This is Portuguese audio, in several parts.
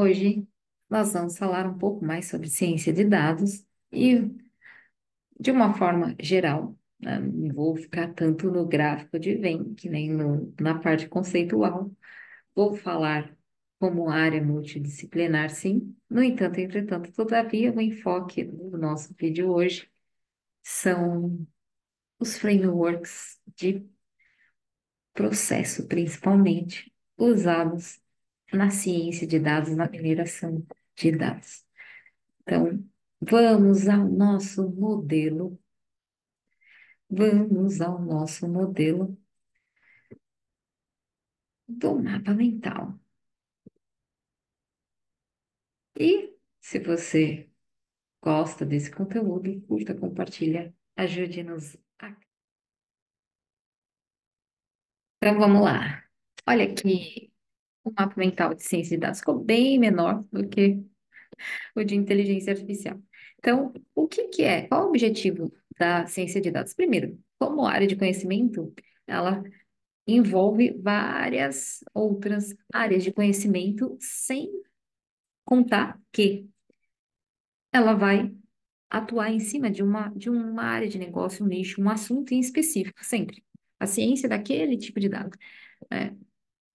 Hoje nós vamos falar um pouco mais sobre ciência de dados e, de uma forma geral, né, não vou ficar tanto no gráfico de Venn, que nem na parte conceitual. Vou falar como área multidisciplinar, sim. No entanto, entretanto, todavia, o enfoque do nosso vídeo hoje são os frameworks de processo, principalmente, usados na ciência de dados, na mineração de dados. Então, vamos ao nosso modelo do mapa mental. E se você gosta desse conteúdo, curta, compartilha, ajude-nos. Então, vamos lá. Olha aqui, o mapa mental de ciência de dados ficou bem menor do que o de inteligência artificial. Então, o que que é? Qual o objetivo da ciência de dados? Primeiro, como área de conhecimento, ela envolve várias outras áreas de conhecimento, sem contar que ela vai atuar em cima de uma área de negócio, um nicho, um assunto em específico, sempre. A ciência daquele tipo de dado, né?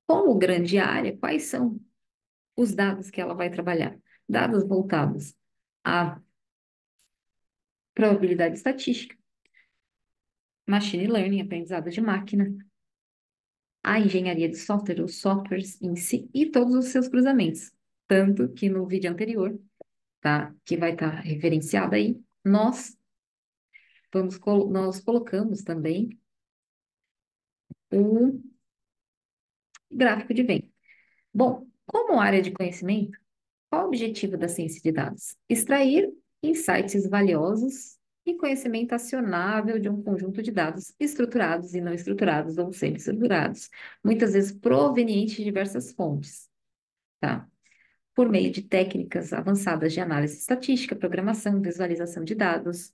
Como grande área, quais são os dados que ela vai trabalhar? Dados voltados à probabilidade estatística, machine learning, aprendizado de máquina, a engenharia de software, os softwares em si e todos os seus cruzamentos. Tanto que no vídeo anterior, tá, que vai estar referenciado aí, nós colocamos também o gráfico de Venn. Bom, como área de conhecimento, qual o objetivo da ciência de dados? Extrair insights valiosos e conhecimento acionável de um conjunto de dados estruturados e não estruturados ou semi-estruturados, muitas vezes provenientes de diversas fontes, tá? Por meio de técnicas avançadas de análise estatística, programação, visualização de dados.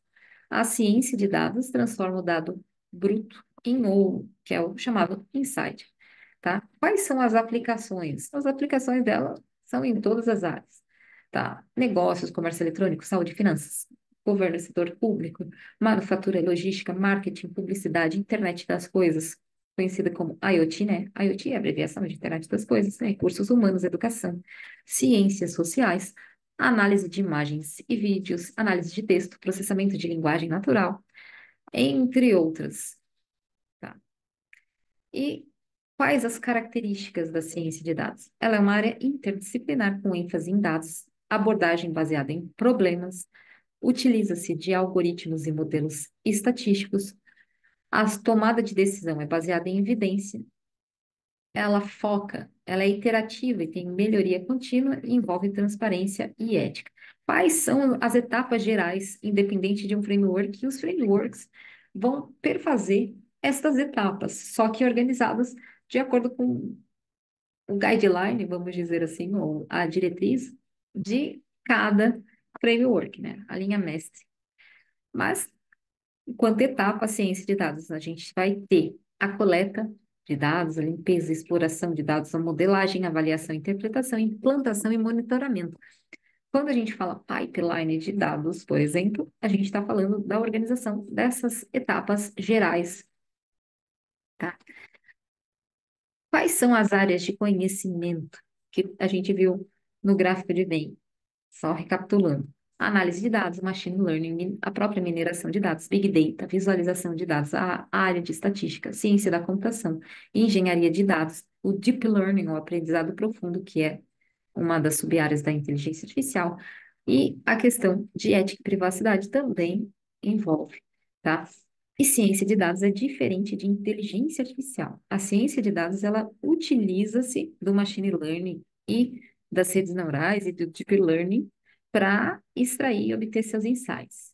A ciência de dados transforma o dado bruto em ouro, que é o chamado insight, tá? Quais são as aplicações? As aplicações dela são em todas as áreas, tá? Negócios, comércio eletrônico, saúde, finanças, governo, setor público, manufatura, logística, marketing, publicidade, internet das coisas, conhecida como IoT, né? IoT é a abreviação de internet das coisas, né? Recursos humanos, educação, ciências sociais, análise de imagens e vídeos, análise de texto, processamento de linguagem natural, entre outras, tá? E quais as características da ciência de dados? Ela é uma área interdisciplinar com ênfase em dados, abordagem baseada em problemas, utiliza-se de algoritmos e modelos estatísticos, a tomada de decisão é baseada em evidência, ela foca, ela é iterativa e tem melhoria contínua e envolve transparência e ética. Quais são as etapas gerais, independente de um framework? E os frameworks vão perfazer estas etapas, só que organizadas de acordo com o guideline, vamos dizer assim, ou a diretriz de cada framework, né? A linha mestre. Mas enquanto etapa, a ciência de dados, a gente vai ter a coleta de dados, a limpeza, a exploração de dados, a modelagem, avaliação, interpretação, implantação e monitoramento. Quando a gente fala pipeline de dados, por exemplo, a gente está falando da organização dessas etapas gerais, tá? Quais são as áreas de conhecimento que a gente viu no gráfico de Venn? Só recapitulando. Análise de dados, machine learning, a própria mineração de dados, big data, visualização de dados, a área de estatística, ciência da computação, engenharia de dados, o deep learning, o aprendizado profundo, que é uma das sub-áreas da inteligência artificial, e a questão de ética e privacidade também envolve, tá? E ciência de dados é diferente de inteligência artificial. A ciência de dados, ela utiliza-se do machine learning e das redes neurais e do deep learning para extrair e obter seus insights.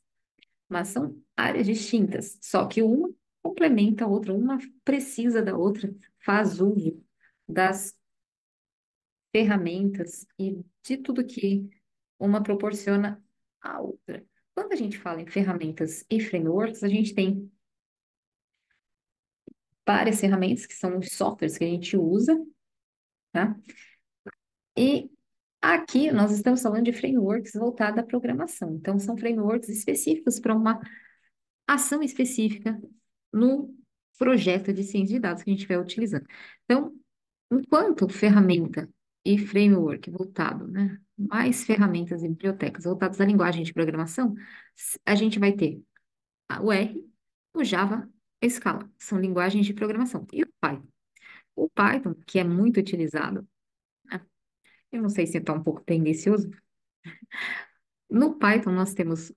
Mas são áreas distintas, só que uma complementa a outra, uma precisa da outra, faz uso das ferramentas e de tudo que uma proporciona à outra. Quando a gente fala em ferramentas e frameworks, a gente tem várias ferramentas que são os softwares que a gente usa, tá? E Aqui nós estamos falando de frameworks voltados à programação. Então, são frameworks específicos para uma ação específica no projeto de ciência de dados que a gente estiver utilizando. Então, enquanto ferramenta e framework voltado, né, mais ferramentas e bibliotecas voltadas à linguagem de programação, a gente vai ter o R, o Java, a Scala, são linguagens de programação. E o Python? O Python, que é muito utilizado, né, eu não sei se está um pouco tendencioso, no Python nós temos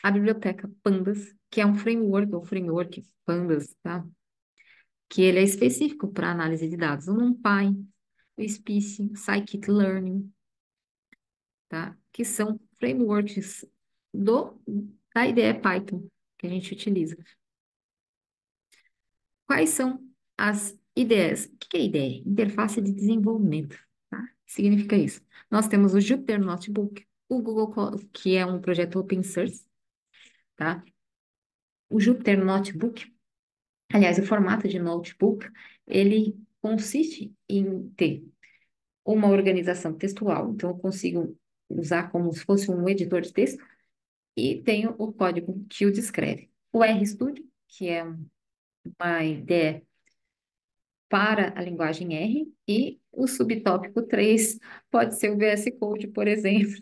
a biblioteca Pandas, que é um framework, ou framework Pandas, tá? Que ele é específico para análise de dados. O NumPy, o SPICE, o Scikit-learn, tá? Que são frameworks do, da IDE Python que a gente utiliza. Quais são as IDEs? O que é IDE? Interface de desenvolvimento, tá? Significa isso. Nós temos o Jupyter Notebook, o que é um projeto open source, tá? O Jupyter Notebook, aliás, o formato de notebook, ele consiste em ter uma organização textual, então eu consigo usar como se fosse um editor de texto, e tenho o código que o descreve. O RStudio, que é uma ideia para a linguagem R, e o subtópico 3 pode ser o VS Code, por exemplo,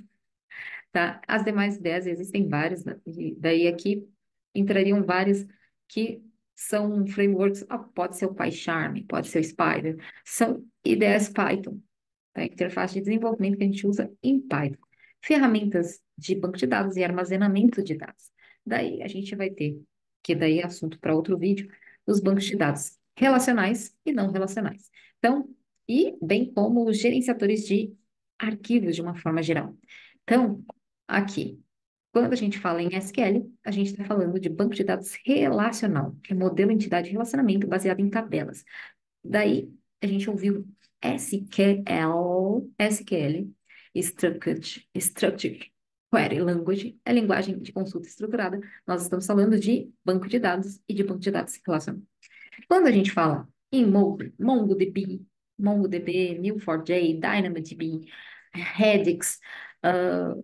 tá? As demais ideias, existem várias, né? E daí aqui entrariam várias que são frameworks, pode ser o PyCharm, pode ser o Spider, são ideias Python, tá? Interface de desenvolvimento que a gente usa em Python. Ferramentas de banco de dados e armazenamento de dados. Daí a gente vai ter, que daí é assunto para outro vídeo, os bancos de dados relacionais e não relacionais. Então, e bem como os gerenciadores de arquivos de uma forma geral. Então, aqui, quando a gente fala em SQL, a gente está falando de banco de dados relacional, que é modelo entidade relacionamento baseado em tabelas. Daí a gente ouviu SQL, Structured Query Language, é linguagem de consulta estruturada. Nós estamos falando de banco de dados e de banco de dados relacional. Quando a gente fala em MongoDB, Neo4j, DynamoDB, Redis, ah,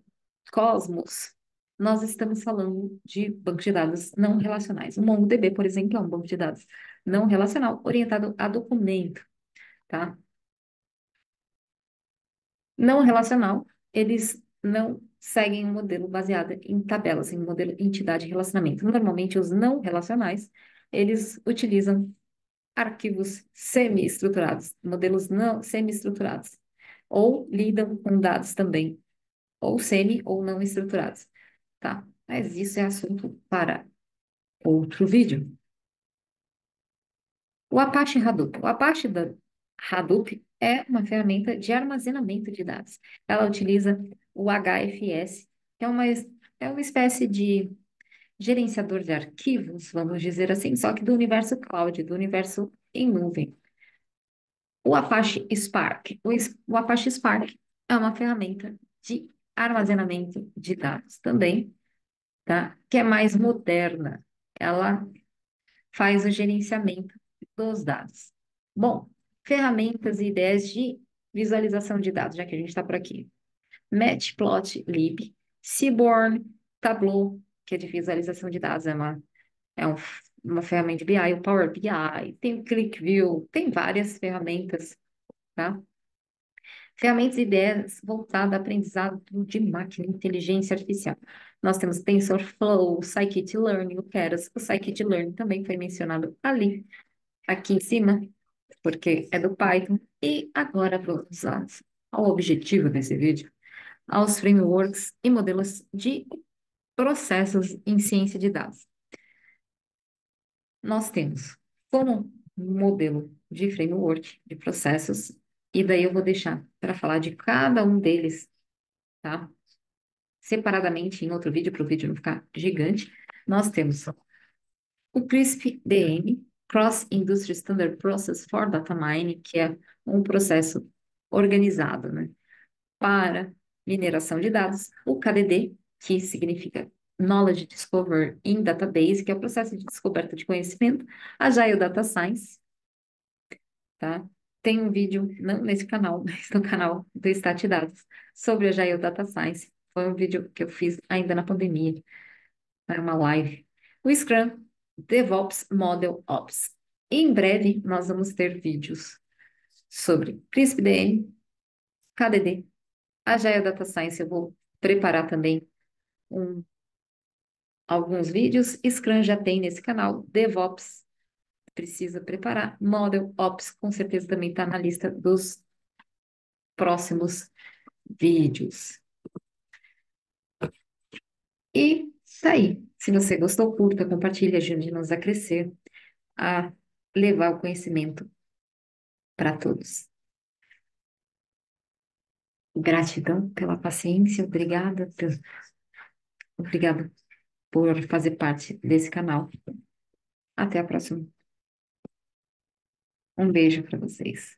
Cosmos, nós estamos falando de bancos de dados não relacionais. O MongoDB, por exemplo, é um banco de dados não relacional orientado a documento, tá? Não relacional, eles não seguem um modelo baseado em tabelas, em modelo entidade relacionamento. Normalmente, os não relacionais, eles utilizam arquivos semi-estruturados, modelos não semi-estruturados, ou lidam com dados também, ou semi ou não estruturados, tá? Mas isso é assunto para outro vídeo. O Apache Hadoop. O Apache da Hadoop é uma ferramenta de armazenamento de dados. Ela utiliza o HFS, que é uma espécie de gerenciador de arquivos, vamos dizer assim, só que do universo cloud, do universo em nuvem. O Apache Spark. O Apache Spark é uma ferramenta de armazenamento de dados também, tá? Que é mais moderna. Ela faz o gerenciamento dos dados. Bom, ferramentas e ideias de visualização de dados, já que a gente está por aqui. Matplotlib, Seaborn, Tableau, que é de visualização de dados, é um- uma ferramenta de BI, o Power BI, tem o ClickView, tem várias ferramentas, tá? Ferramentas e ideias voltadas ao aprendizado de máquina, inteligência artificial. Nós temos TensorFlow, Scikit-learn, o Keras. O Scikit-learn também foi mencionado ali, aqui em cima, porque é do Python. E agora vamos ao objetivo desse vídeo, aos frameworks e modelos de processos em ciência de dados. Nós temos como modelo de framework de processos, e daí eu vou deixar para falar de cada um deles, tá? Separadamente em outro vídeo, para o vídeo não ficar gigante. Nós temos o CRISP-DM, Cross Industry Standard Process for Data Mining, que é um processo organizado, né, para mineração de dados. O KDD, que significa Knowledge Discovery in Database, que é o processo de descoberta de conhecimento. Agile Data Science, tá? tem um vídeo, não nesse canal, mas no canal do Stat Dados, sobre a Agile Data Science. Foi um vídeo que eu fiz ainda na pandemia, era uma live. O Scrum, DevOps Model Ops. Em breve, nós vamos ter vídeos sobre CRISP-DM, KDD, Agile Data Science. Eu vou preparar também um- alguns vídeos. Scrum já tem nesse canal. DevOps precisa preparar. Model Ops com certeza também está na lista dos próximos vídeos. E tá aí. Se você gostou, curta, compartilhe, ajude-nos a crescer, a levar o conhecimento para todos. Gratidão pela paciência, obrigada por fazer parte desse canal. Até a próxima. Um beijo para vocês.